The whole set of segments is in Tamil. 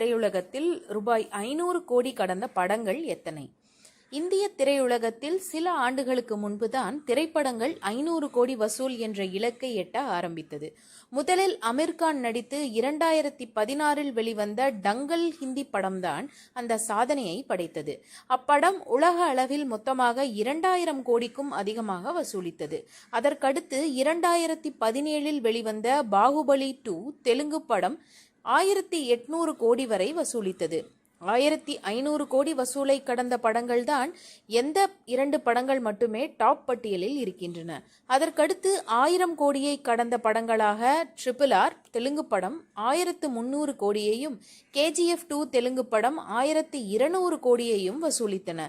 திரையுலகத்தில் ரூபாய் 500 கோடி கடந்த படங்கள் எத்தனை? இந்திய திரையுலகத்தில் சில ஆண்டுகளுக்கு முன்புதான் திரைப்படங்கள் 500 கோடி வசூல் என்ற இலக்கை எட்ட ஆரம்பித்தது. முதலில் அமீர்கான் நடித்து 2016இல் வெளிவந்த டங்கல் ஹிந்தி படம்தான் அந்த சாதனையை படைத்தது. அப்படம் உலக அளவில் மொத்தமாக 2000 கோடிக்கும் அதிகமாக வசூலித்தது. அதற்கடுத்து 2017இல் வெளிவந்த பாகுபலி 2 தெலுங்கு படம் 1800 கோடி வரை வசூலித்தது. 1500 கோடி வசூலை கடந்த படங்கள்தான் எந்த 2 படங்கள் மட்டுமே டாப் பட்டியலில் இருக்கின்றன. அதற்கடுத்து 1000 கோடியை கடந்த படங்களாக RRR தெலுங்கு படம் 1300 கோடியையும், KGF 2 தெலுங்கு படம் 1200 கோடியையும் வசூலித்தன.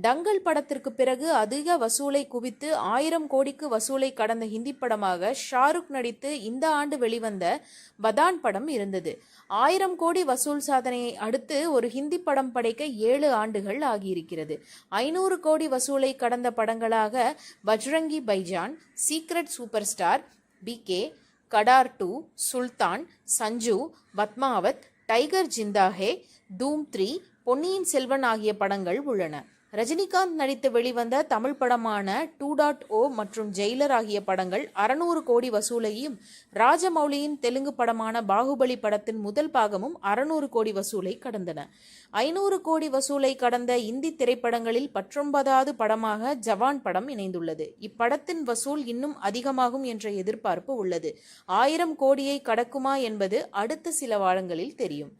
டங்கல் படத்திற்கு பிறகு அதிக வசூலை குவித்து 1000 கோடிக்கு வசூலை கடந்த ஹிந்தி படமாக ஷாருக் நடித்து இந்த ஆண்டு வெளிவந்த பதான் படம் இருந்தது. 1000 கோடி வசூல் சாதனையை அடுத்து ஒரு ஹிந்தி படம் படைக்க 7 ஆண்டுகள் ஆகியிருக்கிறது. 500 கோடி வசூலை கடந்த படங்களாக Bajrangi பைஜான், secret super star, BK, Qatar 2, சுல்தான், சஞ்சு, பத்மாவத், டைகர் ஜிந்தா ஹே, தூம் 3, பொன்னியின் செல்வன் ஆகிய படங்கள் உள்ளன. ரஜினிகாந்த் நடித்து வெளிவந்த தமிழ் படமான 2.0 மற்றும் ஜெயிலர் ஆகிய படங்கள் 600 கோடி வசூலையும், ராஜமௌலியின் தெலுங்கு படமான பாகுபலி படத்தின் முதல் பாகமும் 600 கோடி வசூலை கடந்தன. 500 கோடி வசூலை கடந்த இந்தி திரைப்படங்களில் 19வது படமாக ஜவான் படம் இணைந்துள்ளது. இப்படத்தின் வசூல் இன்னும் அதிகமாகும் என்ற எதிர்பார்ப்பு உள்ளது. 1000 கோடியை கடக்குமா என்பது அடுத்த சில வாரங்களில் தெரியும்.